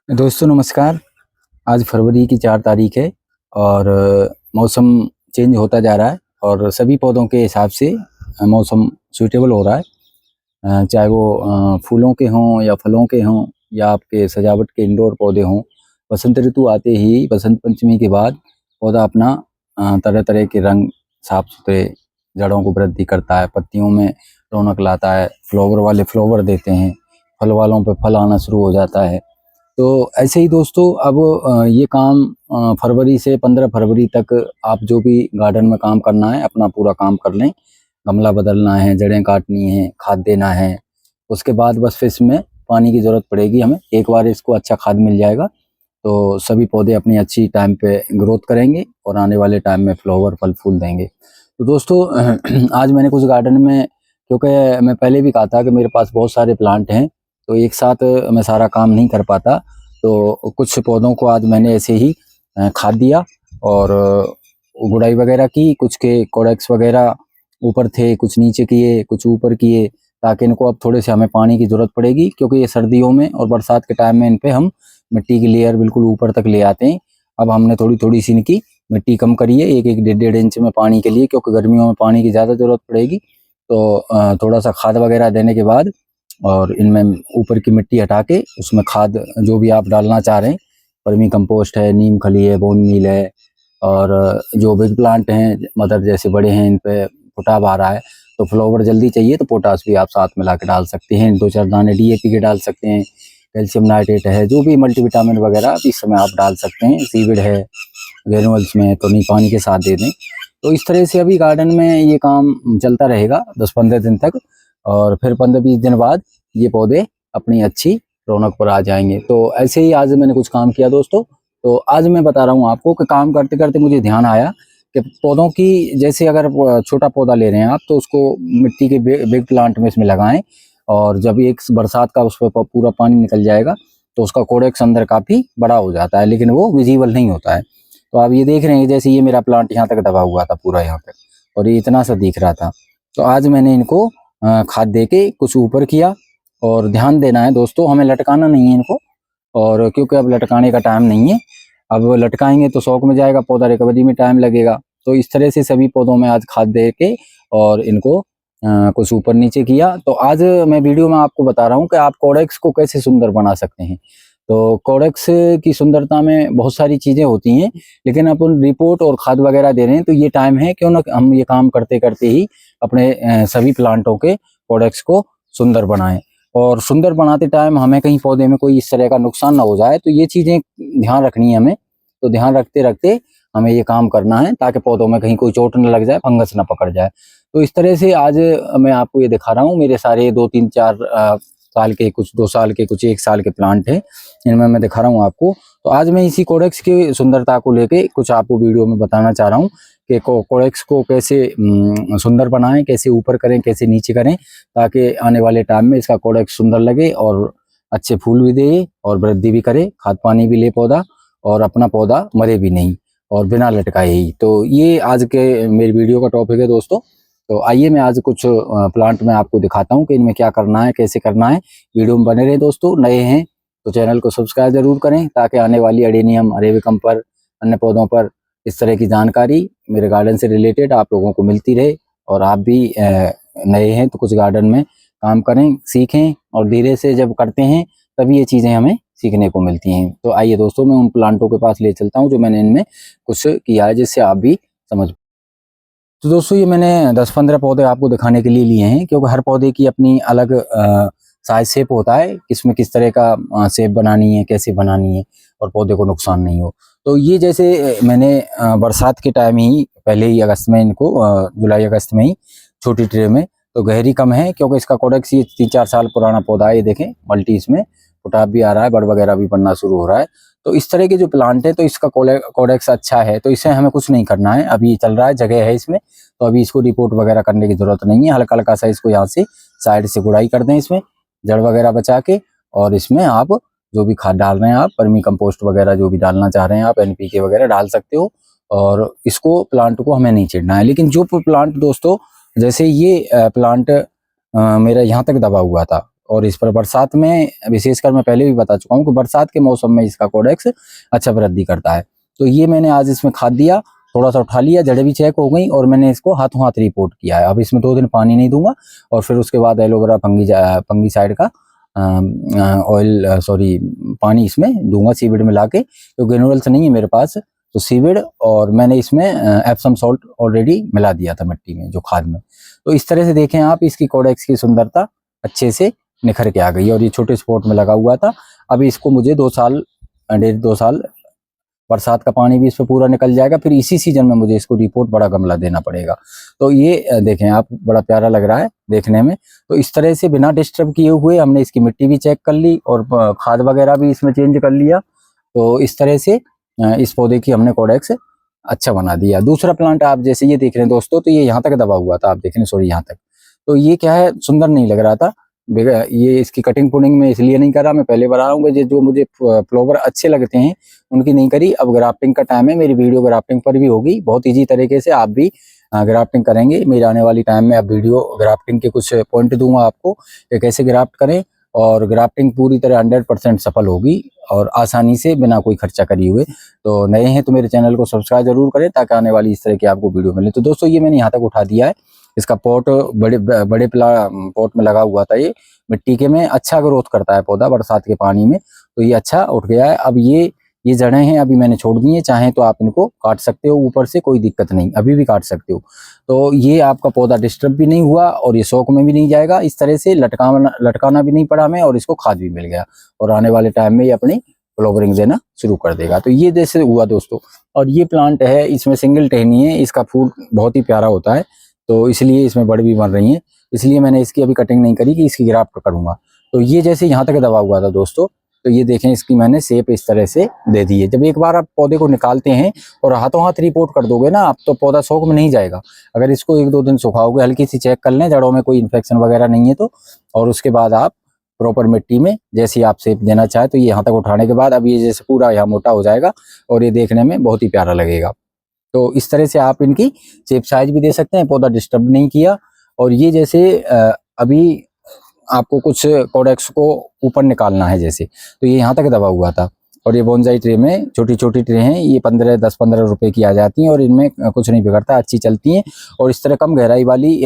दोस्तों नमस्कार। आज फरवरी की 4 तारीख है और मौसम चेंज होता जा रहा है और सभी पौधों के हिसाब से मौसम सूटेबल हो रहा है। चाहे वो फूलों के हों या फलों के हों या आपके सजावट के इंडोर पौधे हों। बसंत ऋतु आते ही बसंत पंचमी के बाद पौधा अपना तरह-तरह के रंग साफ-सुथरे जड़ों को वृद्धि करता है, पत्तियों में रौनक लाता है, फ्लावर वाले फ्लावर देते हैं, फल वालों पे फल आना शुरू हो जाता है। तो ऐसे ही दोस्तों अब ये काम फरवरी से 15 फरवरी तक आप जो भी गार्डन में काम करना है अपना पूरा काम कर लें। गमला बदलना है, जड़ें काटनी है, खाद देना है। उसके बाद बस फिर इसमें पानी की ज़रूरत पड़ेगी हमें। एक बार इसको अच्छा खाद मिल जाएगा तो सभी पौधे अपनी अच्छी टाइम पे ग्रोथ करेंगे और आने वाले टाइम में फ्लावर फल फूल देंगे। तो दोस्तों आज मैंने कुछ गार्डन में, क्योंकि मैं पहले भी कहा था कि मेरे पास बहुत सारे प्लांट हैं तो एक साथ मैं सारा काम नहीं कर पाता। तो कुछ पौधों को आज मैंने ऐसे ही खाद दिया और गुड़ाई वगैरह की। कुछ के कोडेक्स वगैरह ऊपर थे, कुछ नीचे किए, कुछ ऊपर किए, ताकि इनको अब थोड़े से हमें पानी की ज़रूरत पड़ेगी, क्योंकि ये सर्दियों में और बरसात के टाइम में इन पे हम मिट्टी की लेयर बिल्कुल ऊपर तक ले आते हैं। अब हमने थोड़ी-थोड़ी सी इनकी मिट्टी कम करी है, 1-1, 1.5 इंच में पानी के लिए, क्योंकि गर्मियों में पानी की ज़्यादा ज़रूरत पड़ेगी। तो थोड़ा-सा खाद वगैरह देने के बाद और इनमें ऊपर की मिट्टी हटा के उसमें खाद जो भी आप डालना चाह रहे हैं, वर्मी कंपोस्ट है, नीम खली है, बोन मील है और जो बिग प्लांट हैं, मदर जैसे बड़े हैं, इन पे पोटाश आ रहा है तो फ्लावर जल्दी चाहिए तो पोटाश भी आप साथ मिला के डाल सकते हैं। 2-4 दाने डीएपी के डाल सकते हैं, कैल्शियम नाइट्रेट है, जो भी मल्टीविटामिन वगैरह इस समय आप डाल सकते हैं। सीविड है ग्रेनुअल्स में, तो नहीं पानी के साथ दे दें। तो इस तरह से अभी गार्डन में ये काम चलता रहेगा 10-15 दिन तक और फिर 15-20 दिन बाद ये पौधे अपनी अच्छी रौनक पर आ जाएंगे। तो ऐसे ही आज मैंने कुछ काम किया दोस्तों। तो आज मैं बता रहा हूँ आपको कि काम करते करते मुझे ध्यान आया कि पौधों की, जैसे अगर छोटा पौधा ले रहे हैं आप तो उसको मिट्टी के बिग प्लांट में इसमें लगाएं और जब एक बरसात का उस पर पूरा पानी निकल जाएगा तो उसका कोडेक्स अंदर काफ़ी बड़ा हो जाता है, लेकिन वो विजिबल नहीं होता है। तो आप ये देख रहे हैं, जैसे ये मेरा प्लांट यहाँ तक दबा हुआ था पूरा यहाँ तक और ये इतना सा दिख रहा था। तो आज मैंने इनको खाद दे के कुछ ऊपर किया और ध्यान देना है दोस्तों, हमें लटकाना नहीं है इनको, और क्योंकि अब लटकाने का टाइम नहीं है। अब लटकाएंगे तो शौक में जाएगा पौधा, रिकवरी में टाइम लगेगा। तो इस तरह से सभी पौधों में आज खाद दे के और इनको कुछ ऊपर नीचे किया। तो आज मैं वीडियो में आपको बता रहा हूँ कि आप कोडेक्स को कैसे सुंदर बना सकते हैं। तो कोडेक्स की सुंदरता में बहुत सारी चीज़ें होती हैं, लेकिन अपन रिपोर्ट और खाद वगैरह दे रहे हैं तो ये टाइम है क्यों ना हम ये काम करते करते ही अपने सभी प्लांटों के कोडेक्स को सुंदर बनाएं। और सुंदर बनाते टाइम हमें कहीं पौधे में कोई इस तरह का नुकसान ना हो जाए, तो ये चीज़ें ध्यान रखनी है हमें। तो ध्यान रखते रखते हमें ये काम करना है ताकि पौधों में कहीं कोई चोट न लग जाए, फंगस ना पकड़ जाए। तो इस तरह से आज मैं आपको ये दिखा रहा हूँ। मेरे सारे 2-3-4 साल के, कुछ 2 साल के, कुछ 1 साल के प्लांट हैं, इनमें मैं दिखा रहा हूँ आपको। तो आज मैं इसी कोडेक्स की सुंदरता को लेके कुछ आपको वीडियो में बताना चाह रहा हूँ कि कोडेक्स को कैसे सुंदर बनाएं, कैसे ऊपर करें, कैसे नीचे करें, ताकि आने वाले टाइम में इसका कोडेक्स सुंदर लगे और अच्छे फूल भी दे और वृद्धि भी करे, खाद पानी भी ले पौधा और अपना पौधा मरे भी नहीं और बिना लटकाए ही। तो ये आज के मेरी वीडियो का टॉपिक है दोस्तों। तो आइए मैं आज कुछ प्लांट में आपको दिखाता हूँ कि इनमें क्या करना है, कैसे करना है। वीडियो में बने रहे दोस्तों। नए हैं तो चैनल को सब्सक्राइब जरूर करें ताकि आने वाली अडेनियम, अरेबिकम पर, अन्य पौधों पर इस तरह की जानकारी मेरे गार्डन से रिलेटेड आप लोगों को मिलती रहे। और आप भी नए हैं तो कुछ गार्डन में काम करें, सीखें, और धीरे से जब करते हैं तभी ये चीज़ें हमें सीखने को मिलती हैं। तो आइए दोस्तों, मैं उन प्लांटों के पास ले चलता हूँ जो मैंने इनमें कुछ किया है, जिससे आप भी समझ। तो दोस्तों ये मैंने 10-15 पौधे आपको दिखाने के लिए लिए हैं, क्योंकि हर पौधे की अपनी अलग साइज शेप होता है, किसमें किस तरह का शेप बनानी है, कैसे बनानी है और पौधे को नुकसान नहीं हो। तो ये जैसे मैंने बरसात के टाइम ही, पहले ही अगस्त में इनको, जुलाई अगस्त में ही छोटी ट्रे में, तो गहरी कम है क्योंकि इसका कोडेक्स ये 3-4 साल पुराना पौधा है। ये देखें मल्टी, इसमें फुटाव भी आ रहा है, बड़ वगैरह भी बनना शुरू हो रहा है। तो इस तरह के जो प्लांट है तो इसका कोडेक्स अच्छा है, तो इसे हमें कुछ नहीं करना है। अभी चल रहा है, जगह है इसमें, तो अभी इसको रिपोर्ट वगैरह करने की जरूरत नहीं है। हल्का हल्का सा इसको यहाँ से साइड से गुड़ाई कर दें, इसमें जड़ वगैरह बचा के, और इसमें आप जो भी खाद डाल रहे हैं, आप वर्मी कंपोस्ट वगैरह जो भी डालना चाह रहे हैं आप एनपीके वगैरह डाल सकते हो। और इसको प्लांट को हमें नहीं छेड़ना है। लेकिन जो प्लांट दोस्तों, जैसे ये प्लांट मेरा यहाँ तक दबा हुआ था और इस पर बरसात में विशेषकर मैं पहले भी बता चुका हूँ कि बरसात के मौसम में इसका कोडेक्स अच्छा वृद्धि करता है। तो ये मैंने आज इसमें खाद दिया, थोड़ा सा उठा लिया, जड़ें भी चेक हो गई और मैंने इसको हाथों हाथ रिपोर्ट किया है। अब इसमें 2 दिन पानी नहीं दूंगा और फिर उसके बाद एलोवेरा फंगीसाइड का पानी इसमें दूंगा सीविड मिला के, तो ग्रेनुअल्स नहीं है मेरे पास, तो सीविड और मैंने इसमें एप्सम सॉल्ट ऑलरेडी मिला दिया था मिट्टी में जो खाद में। तो इस तरह से देखें आप, इसकी कोडेक्स की सुंदरता अच्छे से निखर के आ गई और ये छोटे स्पॉट में लगा हुआ था। अभी इसको मुझे 2 साल 1.5-2 साल बरसात का पानी भी इस पर पूरा निकल जाएगा, फिर इसी सीजन में मुझे इसको रिपोर्ट बड़ा गमला देना पड़ेगा। तो ये देखें आप, बड़ा प्यारा लग रहा है देखने में। तो इस तरह से बिना डिस्टर्ब किए हुए हमने इसकी मिट्टी भी चेक कर ली और खाद वगैरह भी इसमें चेंज कर लिया। तो इस तरह से इस पौधे की हमने कोडेक्स अच्छा बना दिया। दूसरा प्लांट आप जैसे ये देख रहे हैं दोस्तों, तो ये यहाँ तक दबा हुआ था, आप देख रहे हैं, सॉरी यहाँ तक। तो ये क्या है, सुंदर नहीं लग रहा था। ये इसकी कटिंग पुडिंग में इसलिए नहीं करा, मैं पहले बता रहा हूँ कि जो मुझे फ्लावर अच्छे लगते हैं उनकी नहीं करी। अब ग्राफ्टिंग का टाइम है, मेरी वीडियो ग्राफ्टिंग पर भी होगी बहुत ईजी तरीके से, आप भी ग्राफ्टिंग करेंगे। मेरे आने वाली टाइम में अब वीडियो ग्राफ्टिंग के कुछ पॉइंट दूंगा आपको कि कैसे ग्राफ्ट करें, और ग्राफ्टिंग पूरी तरह 100% सफल होगी और आसानी से बिना कोई खर्चा करे हुए। तो नए हैं तो मेरे चैनल को सब्सक्राइब जरूर करें ताकि आने वाली इस तरह की आपको वीडियो मिले। तो दोस्तों ये मैंने यहाँ तक उठा दिया है, इसका पॉट बड़े पॉट में लगा हुआ था, ये मिट्टी के में अच्छा ग्रोथ करता है पौधा बरसात के पानी में, तो ये अच्छा उठ गया है। अब ये जड़ें हैं अभी मैंने छोड़ दी हैं, चाहें तो आप इनको काट सकते हो ऊपर से, कोई दिक्कत नहीं, अभी भी काट सकते हो। तो ये आपका पौधा डिस्टर्ब भी नहीं हुआ और ये शौक में भी नहीं जाएगा, इस तरह से लटकाना भी नहीं पड़ा हमें और इसको खाद भी मिल गया और आने वाले टाइम में ये अपनी फ्लावरिंग देना शुरू कर देगा। तो ये जैसे हुआ दोस्तों। और ये प्लांट है, इसमें सिंगल टहनी है, इसका फूल बहुत ही प्यारा होता है, तो इसलिए इसमें बड़ भी बन रही हैं, इसलिए मैंने इसकी अभी कटिंग नहीं करी कि इसकी ग्राफ्ट करूंगा। तो ये जैसे यहाँ तक दबा हुआ था दोस्तों, तो ये देखें इसकी मैंने शेप इस तरह से दे दी है। जब एक बार आप पौधे को निकालते हैं और हाथों हाथ रिपोर्ट कर दोगे ना आप, तो पौधा शौक में नहीं जाएगा। अगर इसको 1-2 दिन सुखाओगे, हल्की सी चेक कर लें जड़ों में कोई इन्फेक्शन वगैरह नहीं है तो, और उसके बाद आप प्रॉपर मिट्टी में जैसी आप शेप देना चाहे, तो ये यहाँ तक उठाने के बाद अब ये जैसे पूरा यहाँ मोटा हो जाएगा और ये देखने में बहुत ही प्यारा लगेगा। तो इस तरह से आप इनकी शेप साइज भी दे सकते हैं, पौधा डिस्टर्ब नहीं किया। और ये जैसे अभी आपको कुछ कोडेक्स को ऊपर निकालना है जैसे, तो ये यहाँ तक दबा हुआ था और ये बोनसाई ट्रे में छोटी छोटी ट्रे हैं, ये 10-15 रुपए की आ जाती हैं और इनमें कुछ नहीं बिगड़ता, अच्छी चलती हैं। और इस तरह कम गहराई वाली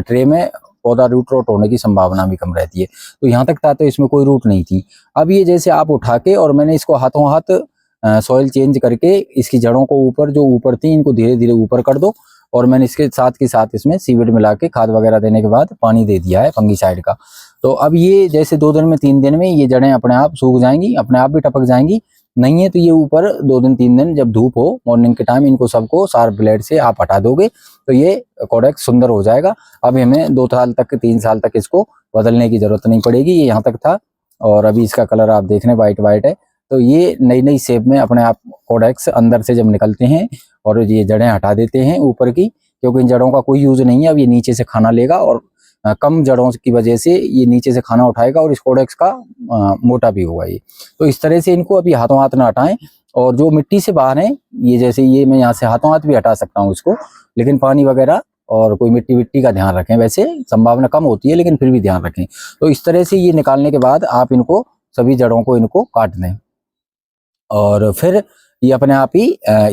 ट्रे में पौधा रूट रोट होने की संभावना भी कम रहती है। तो यहाँ तक था तो इसमें कोई रूट नहीं थी। अब ये जैसे आप उठा के और मैंने इसको हाथों हाथ सॉइल चेंज करके इसकी जड़ों को ऊपर जो ऊपर थी इनको धीरे धीरे ऊपर कर दो, और मैंने इसके साथ इसमें सीविड मिला के खाद वगैरह देने के बाद पानी दे दिया है फंगीसाइड का। तो अब ये जैसे 2 दिन में 3 दिन में ये जड़ें अपने आप सूख जाएंगी, अपने आप भी टपक जाएंगी। नहीं है तो ये ऊपर 2 दिन 3 दिन जब धूप हो मॉर्निंग के टाइम इनको सबको शार्प ब्लेड से आप हटा दोगे तो ये कोडेक्स सुंदर हो जाएगा। अब हमें 2 साल तक 3 साल तक इसको बदलने की जरूरत नहीं पड़ेगी। ये यहाँ तक था और अभी इसका कलर आप देख रहे हैं वाइट है। तो ये नई शेप में अपने आप कोडेक्स अंदर से जब निकलते हैं और ये जड़ें हटा देते हैं ऊपर की, क्योंकि इन जड़ों का कोई यूज नहीं है। अब ये नीचे से खाना लेगा और कम जड़ों की वजह से ये नीचे से खाना उठाएगा और इस कोडेक्स का मोटा भी होगा ये। तो इस तरह से इनको अभी हाथों हाथ ना हटाएं, और जो मिट्टी से बाहर है ये जैसे ये मैं यहाँ से हाथों हाथ भी हटा सकता हूँ इसको, लेकिन पानी वगैरह और कोई मिट्टी का ध्यान रखें। वैसे संभावना कम होती है लेकिन फिर भी ध्यान रखें। तो इस तरह से ये निकालने के बाद आप इनको सभी जड़ों को इनको काट दें और फिर ये अपने आप ही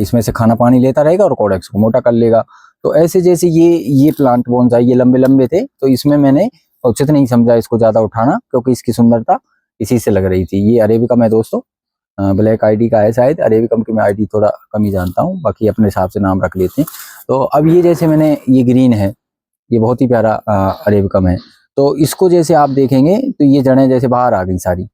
इसमें से खाना पानी लेता रहेगा और कोडेक्स को मोटा कर लेगा। तो ऐसे जैसे ये प्लांट बोनसाई ये लंबे लंबे थे, तो इसमें मैंने उचित नहीं समझा इसको ज्यादा उठाना, क्योंकि इसकी सुंदरता इसी से लग रही थी। ये अरेबिकम है दोस्तों, ब्लैक आईडी का है शायद, अरेबिकम की मैं आईडी थोड़ा कम ही जानता हूँ, बाकी अपने हिसाब से नाम रख लेते हैं। तो अब ये जैसे मैंने ये ग्रीन है, ये बहुत ही प्यारा अरेबिकम है। तो इसको जैसे आप देखेंगे तो ये जड़ें जैसे बाहर आ गई सारी,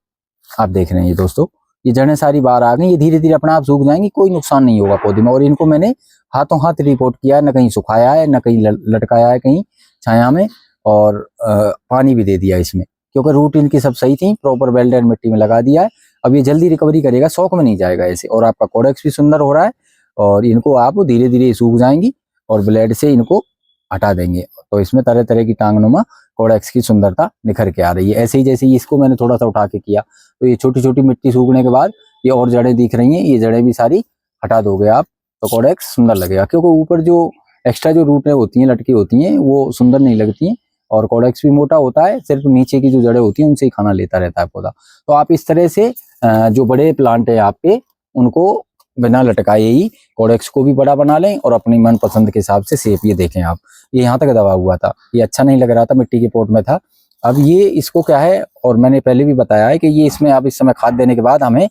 आप देख रहे हैं ये दोस्तों, ये जड़ें सारी बाहर आ गई। ये धीरे धीरे अपना आप सूख जाएंगी, कोई नुकसान नहीं होगा पौधे में। और इनको मैंने हाथों हाथ रिपोर्ट किया है, न कहीं सुखाया है न कहीं लटकाया है कहीं छाया में, और पानी भी दे दिया इसमें, क्योंकि रूट इनकी सब सही थी, प्रॉपर वेल्डेड मिट्टी में लगा दिया है। अब ये जल्दी रिकवरी करेगा, शौक में नहीं जाएगा ऐसे। और आपका कोडेक्स भी सुंदर हो रहा है और इनको आप धीरे धीरे सूख जाएंगी और ब्लेड से इनको हटा देंगे। तो इसमें तरह तरह की टांगनुमा कोडेक्स की सुंदरता निखर के आ रही है। ऐसे ही जैसे इसको मैंने थोड़ा सा उठा के किया, तो ये छोटी छोटी मिट्टी सूखने के बाद ये और जड़ें दिख रही हैं, ये जड़ें भी सारी हटा दोगे आप तो कोडेक्स सुंदर लगेगा। क्योंकि ऊपर जो एक्स्ट्रा जो रूटें होती हैं लटकी होती हैं वो सुंदर नहीं लगती हैं और कोडेक्स भी मोटा होता है, सिर्फ नीचे की जो जड़ें होती हैं उनसे ही खाना लेता रहता है पौधा। तो आप इस तरह से जो बड़े प्लांट है आपके, उनको बिना लटकाए ही कोडेक्स को भी बड़ा बना लें और अपनी मनपसंद के हिसाब से शेप। ये देखें आप, ये यहाँ तक दबा हुआ था, ये अच्छा नहीं लग रहा था, मिट्टी के पोट में था। अब ये इसको क्या है, और मैंने पहले भी बताया है कि ये इसमें आप इस समय खाद देने के बाद हमें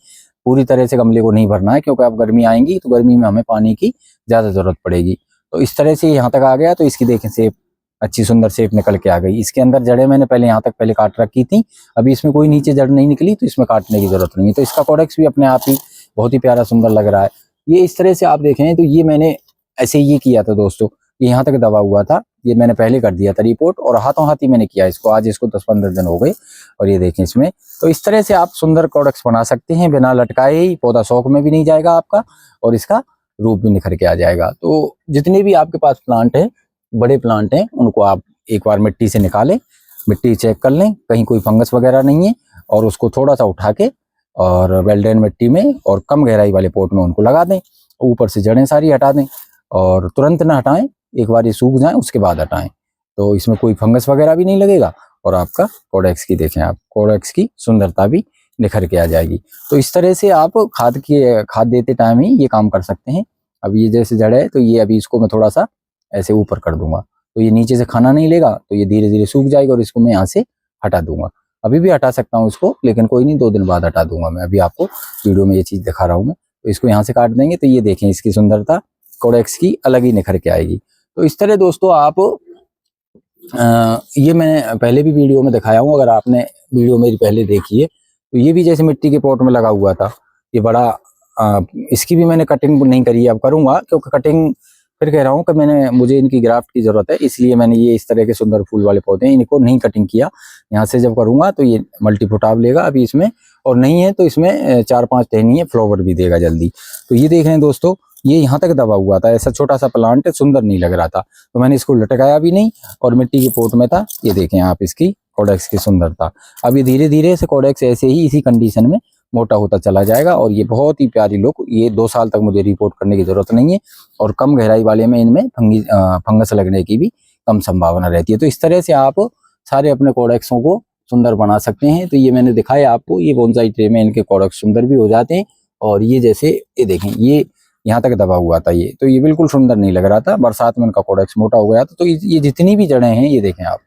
पूरी तरह से गमले को नहीं भरना है, क्योंकि अब गर्मी आएंगी तो गर्मी में हमें पानी की ज़्यादा ज़रूरत पड़ेगी। तो इस तरह से यहाँ तक आ गया, तो इसकी देखें शेप, अच्छी सुंदर शेप निकल के आ गई। इसके अंदर जड़ें मैंने पहले यहाँ तक पहले काट रखी थी, अभी इसमें कोई नीचे जड़ नहीं निकली, तो इसमें काटने की जरूरत नहीं है। तो इसका कोडेक्स भी अपने आप ही बहुत ही प्यारा सुंदर लग रहा है। ये इस तरह से आप देखें तो ये मैंने ऐसे ये किया था दोस्तों, ये यहाँ तक दबा हुआ था, ये मैंने पहले कर दिया था रिपोर्ट, और हाथों हाथ ही मैंने किया इसको। आज इसको 10-15 दिन हो गए, और ये देखें इसमें। तो इस तरह से आप सुंदर कोडेक्स बना सकते हैं बिना लटकाए ही। पौधा शौक में भी नहीं जाएगा आपका, और इसका रूप भी निखर के आ जाएगा। तो जितने भी आपके पास प्लांट है, बड़े प्लांट हैं, उनको आप एक बार मिट्टी से निकालें, मिट्टी चेक कर लें कहीं कोई फंगस वगैरह नहीं है, और उसको थोड़ा सा उठा के और वेल ड्रेन मिट्टी में और कम गहराई वाले पोट में उनको लगा दें। ऊपर से जड़ें सारी हटा दें, और तुरंत ना हटाएं, एक बार ये सूख जाए उसके बाद हटाएं। तो इसमें कोई फंगस वगैरह भी नहीं लगेगा, और आपका कोडेक्स की देखें आप, कोडेक्स की सुंदरता भी निखर के आ जाएगी। तो इस तरह से आप खाद देते टाइम ही ये काम कर सकते हैं। अब ये जैसे जड़ है, तो ये अभी इसको मैं थोड़ा सा ऐसे ऊपर कर दूंगा, तो ये नीचे से खाना नहीं लेगा, तो ये धीरे धीरे सूख जाएगा, और इसको मैं यहाँ से हटा दूंगा। अभी भी हटा सकता हूँ इसको, लेकिन कोई नहीं, 2 दिन बाद हटा दूंगा मैं। अभी आपको वीडियो में ये चीज़ दिखा रहा हूँ मैं। तो इसको यहाँ से काट देंगे, तो ये देखें इसकी सुंदरता कोडेक्स की अलग ही निखर के आएगी। तो इस तरह दोस्तों आप ये मैं पहले भी वीडियो में दिखाया हूँ, अगर आपने वीडियो मेरी पहले देखी है, तो ये भी जैसे मिट्टी के पॉट में लगा हुआ था, ये बड़ा इसकी भी मैंने कटिंग नहीं करी है, अब करूँगा, क्योंकि कटिंग फिर कह रहा हूँ कि मुझे इनकी ग्राफ्ट की ज़रूरत है, इसलिए मैंने ये इस तरह के सुंदर फूल वाले पौधे हैं, इनको नहीं कटिंग किया। यहाँ से जब करूँगा तो ये मल्टीफुटाव लेगा अभी इसमें, और नहीं है तो इसमें 4-5 टहनी है, फ्लावर भी देगा जल्दी। तो ये देख रहे हैं दोस्तों, ये यहाँ तक दबा हुआ था, ऐसा छोटा सा प्लांट है, सुंदर नहीं लग रहा था, तो मैंने इसको लटकाया भी नहीं, और मिट्टी के पोट में था। ये देखें आप इसकी कोडेक्स की सुंदरता। अब ये धीरे धीरे से कोडेक्स ऐसे ही इसी कंडीशन में मोटा होता चला जाएगा, और ये बहुत ही प्यारी लुक, ये 2 साल तक मुझे रिपोर्ट करने की जरूरत नहीं है, और कम गहराई वाले में इनमें फंगस लगने की भी कम संभावना रहती है। तो इस तरह से आप सारे अपने कोडेक्सों को सुंदर बना सकते हैं। तो ये मैंने दिखाया आपको, ये बोनसाई ट्रे में इनके कोडेक्स सुंदर भी हो जाते हैं। और ये जैसे ये देखें, ये यहाँ तक दबा हुआ था, ये तो ये बिल्कुल सुंदर नहीं लग रहा था, बरसात में इनका कोडेक्स मोटा हो गया था। तो ये जितनी भी जड़ें हैं, ये देखें आप,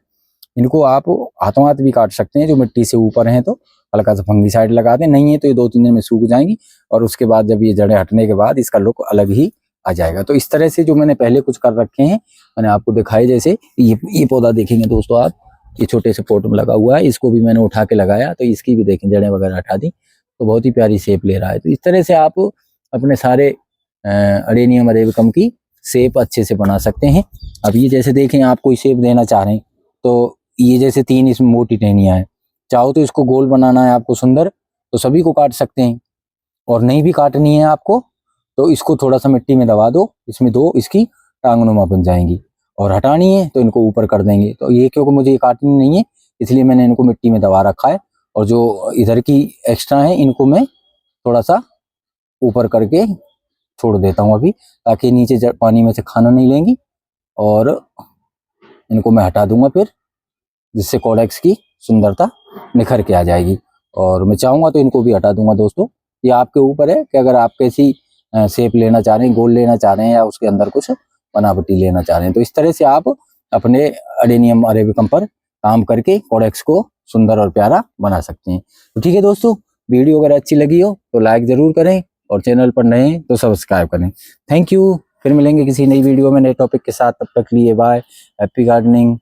इनको आप हाथों हाथ भी काट सकते हैं, जो मिट्टी से ऊपर हैं तो हल्का सा फंगीसाइड लगा दें, नहीं है तो ये 2-3 दिन में सूख जाएंगी, और उसके बाद जब ये जड़ें हटने के बाद इसका लुक अलग ही आ जाएगा। तो इस तरह से जो मैंने पहले कुछ कर रखे हैं, मैंने आपको दिखाए, जैसे ये पौधा देखेंगे दोस्तों आप, ये छोटे से पोट में लगा हुआ है, इसको भी मैंने उठा के लगाया, तो इसकी भी देखें जड़ें वगैरह हटा दी, तो बहुत ही प्यारी शेप ले रहा है। तो इस तरह से आप अपने सारे अडेनियम अरेबिकम की शेप अच्छे से बना सकते हैं। अब ये जैसे देखें, आप कोई शेप देना चाह रहे हैं, तो ये जैसे 3 इसमें मोटी टहनियाँ हैं, चाहो तो इसको गोल बनाना है आपको सुंदर, तो सभी को काट सकते हैं, और नहीं भी काटनी है आपको तो इसको थोड़ा सा मिट्टी में दबा दो, इसमें 2 इसकी टांगनुमा बन जाएंगी, और हटानी है तो इनको ऊपर कर देंगे। तो ये क्योंकि मुझे ये काटनी नहीं है, इसलिए मैंने इनको मिट्टी में दबा रखा है, और जो इधर की एक्स्ट्रा है इनको मैं थोड़ा सा ऊपर करके छोड़ देता हूँ अभी, ताकि नीचे पानी में से खाना नहीं लेंगी, और इनको मैं हटा दूंगा फिर, जिससे कोडेक्स की सुंदरता निखर के आ जाएगी। और मैं चाहूँगा तो इनको भी हटा दूंगा दोस्तों, ये आपके ऊपर है कि अगर आप कैसी शेप लेना चाह रहे हैं, गोल लेना चाह रहे हैं, या उसके अंदर कुछ बनावटी लेना चाह रहे हैं। तो इस तरह से आप अपने अडेनियम अरेबिकम पर काम करके कोडेक्स को सुंदर और प्यारा बना सकते हैं। तो ठीक है दोस्तों, वीडियो अगर अच्छी लगी हो तो लाइक ज़रूर करें, और चैनल पर नए हैं तो सब्सक्राइब करें। Thank you. फिर मिलेंगे किसी नई वीडियो में नए टॉपिक के साथ, तब तक लिए बाय, हैप्पी गार्डनिंग।